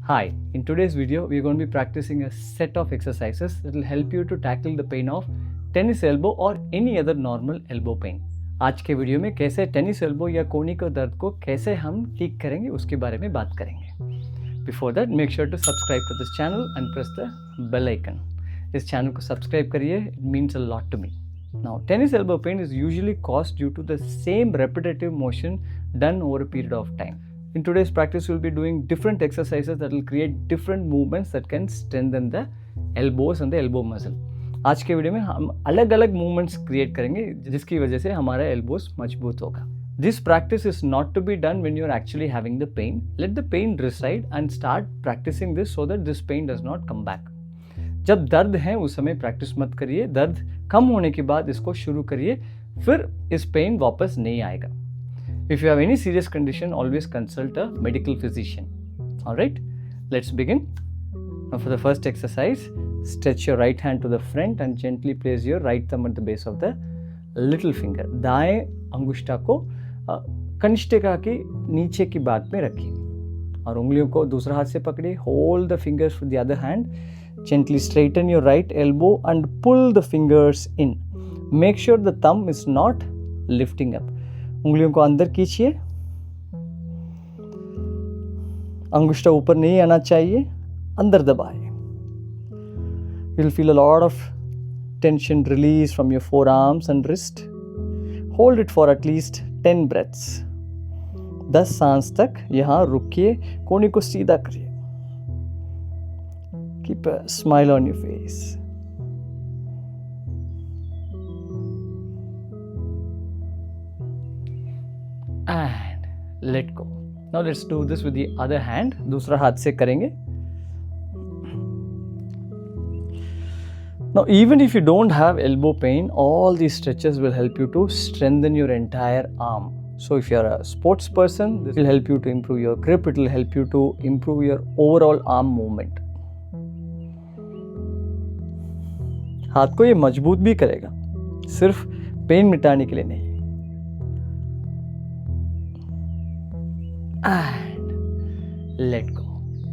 Hi, in today's video we are going to be practicing a set of exercises that will help you to tackle the pain of tennis elbow or any other normal elbow pain. आज के video में कैसे tennis elbow या कोहनी के दर्द को कैसे हम ठीक करेंगे उसके बारे में बात करेंगे. Before that make sure to subscribe to this channel and press the bell icon. इस चैनल को सब्सक्राइब करिए, it means a lot to me. Now, tennis elbow pain is usually caused due to the same repetitive motion done over a period of time. In today's practice, we'll be doing different exercises that will create different movements that can strengthen the elbows and the elbow muscle. आज के video में हम अलग अलग movements create करेंगे जिसकी वजह से हमारा एल्बोस मजबूत होगा. This practice is not to be done when you're actually having the pain. Let the pain reside and start practicing this so that this pain does not come back. जब दर्द है उस समय प्रैक्टिस मत करिए, दर्द कम होने के बाद इसको शुरू करिए, फिर इस पेन वापस नहीं आएगा. If you have any serious condition, always consult a medical physician. Alright, let's begin. Now for the first exercise, stretch your right hand to the front and gently place your right thumb at the base of the little finger. दाएं अंगुष्ठा को कनिष्ठिका के नीचे की बात में रखिए और उंगलियों को दूसरा हाथ से पकड़िए. Hold the fingers with the other hand. Gently straighten your right elbow and pull the fingers in. Make sure the thumb is not lifting up. उंगलियों को अंदर खींचिए, अंगुष्ठा ऊपर नहीं आना चाहिए, अंदर दबाइए. You'll feel a lot of tension release from your forearms and wrist. Hold it for at least 10 breaths. 10 सांस तक यहाँ रुकिए, कोहनी को सीधा करिए. Keep a smile on your face. And let go. Now let's do this with the other hand. दूसरा हाथ से करेंगे. Now even if you don't have elbow pain, all these stretches will help you to strengthen your entire arm. So if you're a sports person, this will help you to improve your grip. It will help you to improve your overall arm movement. हाथ को ये मजबूत भी करेगा, सिर्फ pen मिटाने के लिए नहीं. And let go.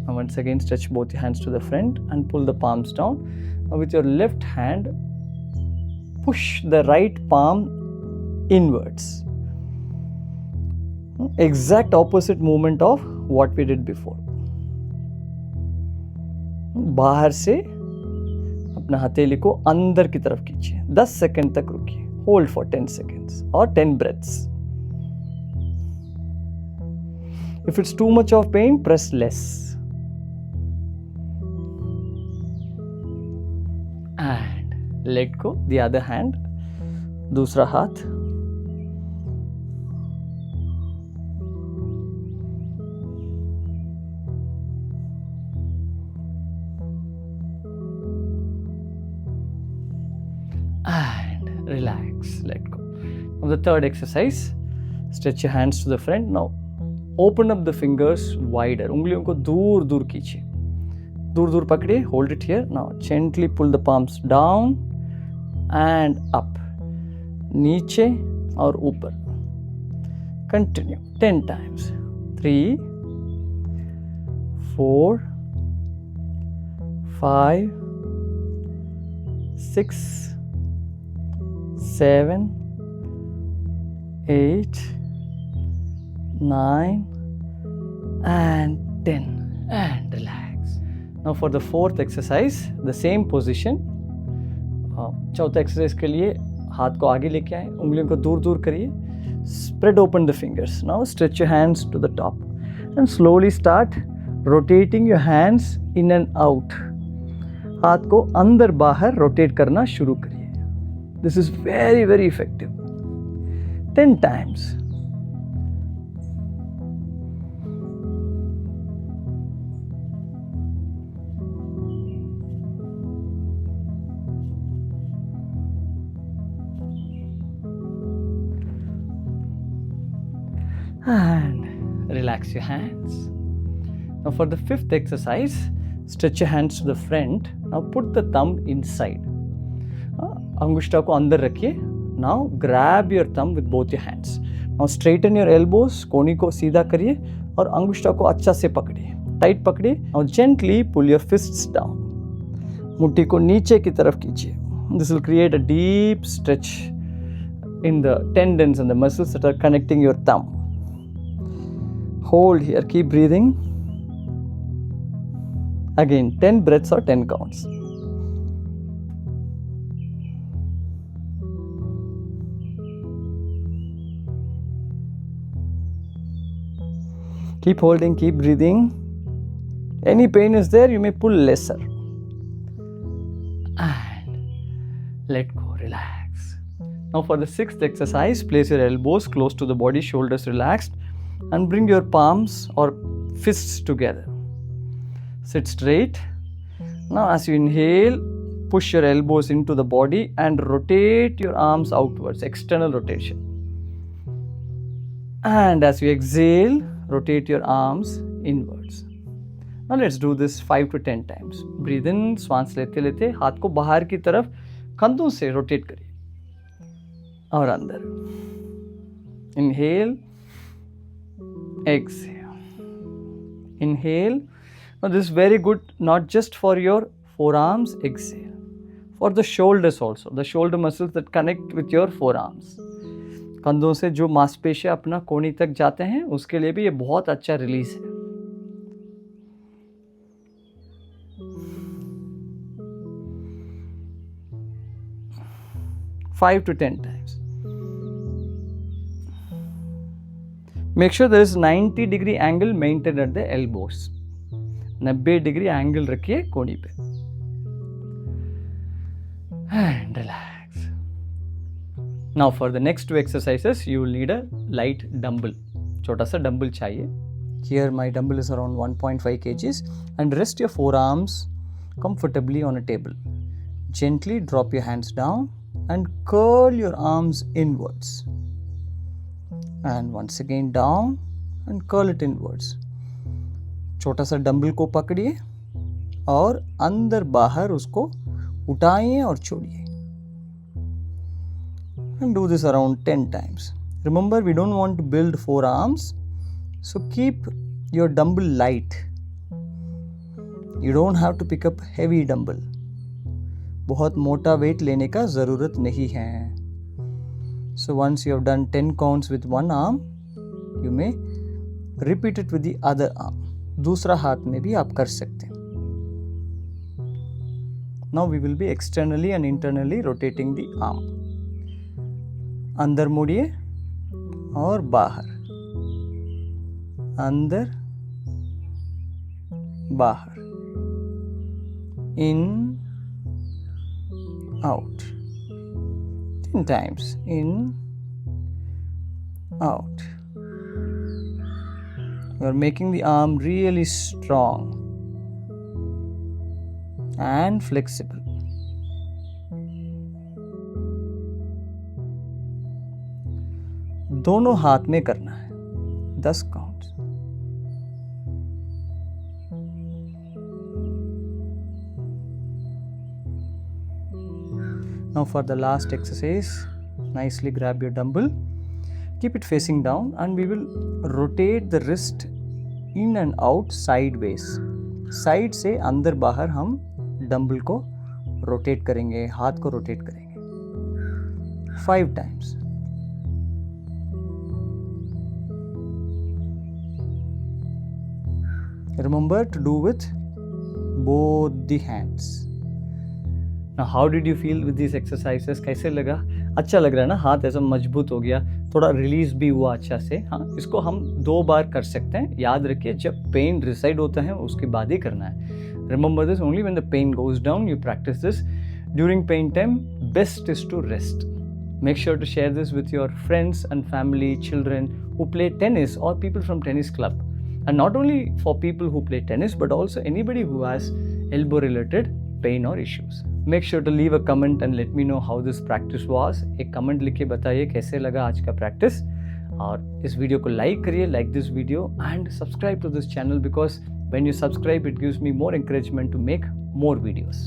Now once again stretch both your hands to the front and pull the palms down. Now with your left hand push the right palm inwards. Exact opposite movement of what we did before. बाहर से अपना हथेली को अंदर की तरफ खींचिए. 10 second तक रुकिए. होल्ड फॉर 10 seconds और 10 breaths. If it's too much of pain, press less. And let go. The other hand, दूसरा हाथ. And relax, let go. Now the third exercise, stretch your hands to the front. Now open up the fingers wider. उंगलियों को दूर दूर खींचिए, दूर दूर पकड़िए. Hold it here. Now gently pull the palms down and up. नीचे और ऊपर. Continue 10 times. 3, 4, 5, 6, 7, 8, 9 and 10 and relax. Now for the fourth exercise, the same position. चौथा एक्सरसाइज के लिए हाथ को आगे लेके आए, उंगलियों को दूर दूर करिए. Spread open the fingers. Now stretch your hands to the top and slowly start rotating your hands in and out. हाथ को अंदर बाहर रोटेट करना शुरू करिए. This is very, very effective. 10 times. And relax your hands. Now for the fifth exercise, stretch your hands to the front. Now put the thumb inside. अंगुष्ठा को अंदर रखिए. Now grab your thumb with both your hands. Now straighten your elbows. कोहनी को सीधा करिए और अंगुष्ठा को अच्छा से पकड़िए. टाइट पकड़िए और gently pull your fists down. मुट्ठी को नीचे की तरफ कीजिए. This will create a deep stretch in the tendons and the muscles that are connecting your thumb. Hold here, keep breathing. Again, 10 breaths or 10 counts. Keep holding, keep breathing. Any pain is there, you may pull lesser. And let go, relax. Now for the sixth exercise, place your elbows close to the body, shoulders relaxed, and bring your palms or fists together. Sit straight. Now as you inhale, push your elbows into the body and rotate your arms outwards, external rotation. And as you exhale, rotate your arms inwards. Now let's do this 5 to 10 times. Breathe in, श्वास लेते लेते हाथ को बाहर की तरफ कंधों से रोटेट करिए और अंदर. Inhale, exhale. Inhale. Now this is very good not just for your forearms. Exhale. For the shoulders also. The shoulder muscles that connect with your forearms. कंधों से जो मांसपेशियां अपना कोहनी तक जाते हैं उसके लिए भी ये बहुत अच्छा रिलीज है. Five to 10 times. Make sure there is 90-degree angle maintained at the elbows. 90-degree angle रखिए कोहनी पे. And relax. Now for the next two exercises, you will need a light dumbbell. छोटा सा dumbbell चाहिए. Here my dumbbell is around 1.5 kgs and rest your forearms comfortably on a table. Gently drop your hands down and curl your arms inwards. And once again down and curl it inwards. छोटा सा dumbbell को पकड़िए और अंदर बाहर उसको उठाइए और छोड़िए. And do this around 10 times. Remember, we don't want to build forearms, so keep your dumbbell light. You don't have to pick up heavy dumbbell. बहुत मोटा वेट लेने का ज़रूरत नहीं है. So once you have done 10 counts with one arm, you may repeat it with the other arm. दूसरा हाथ में भी आप कर सकते हैं. Now we will be externally and internally rotating the arm. अंदर मुड़िए और बाहर, अंदर बाहर, in, out. 10 times. In, out. You are making the arm really strong and flexible. दोनों हाथ में करना है. 10 counts. Now for the last exercise, nicely grab your dumbbell, keep it facing down and we will rotate the wrist in and out sideways. Side से अंदर बाहर हम dumbbell को रोटेट करेंगे, हाथ को रोटेट करेंगे 5 times. Remember to do with both the hands. Now how did you feel with these exercises? कैसे लगा? अच्छा लग रहा है ना? हाथ ऐसा मजबूत हो गया, थोड़ा रिलीज भी हुआ अच्छा से. हाँ, इसको हम 2 बार कर सकते हैं. याद रखिए, जब पेन रिसाइड होता है उसके बाद ही करना है. Remember this, only when the pain goes down you practice this. During pain time, best is to rest. Make sure to share this with your friends and family, children who play tennis or people from tennis club. And not only for people who play tennis, but also anybody who has elbow related pain or issues. Make sure to leave a comment and let me know how this practice was. एक comment लिख के बताइए कैसे लगा आज का practice. और इस वीडियो को लाइक करिए, like this video and subscribe to this channel because when you subscribe it gives me more encouragement to make more videos.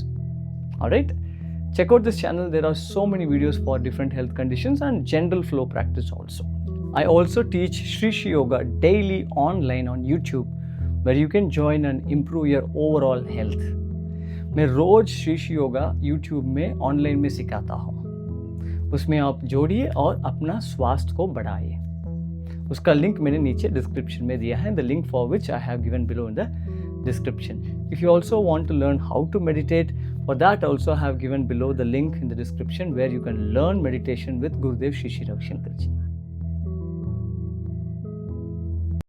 Alright? Check out this channel. There are so many videos for different health conditions and general flow practice also. I also teach Shri Yoga daily online on YouTube where you can join and improve your overall health. मैं रोज शीश yoga YouTube में online में सिखाता हूँ, उसमें आप जोड़िए और अपना स्वास्थ्य को बढ़ाइए। उसका लिंक मैंने नीचे डिस्क्रिप्शन में दिया है, the link for which I have given below in the description. If you also want to learn how to meditate, for that also I have given below the link in the description where you can learn meditation with Gurudev Shri Shri Ravi Shankar ji.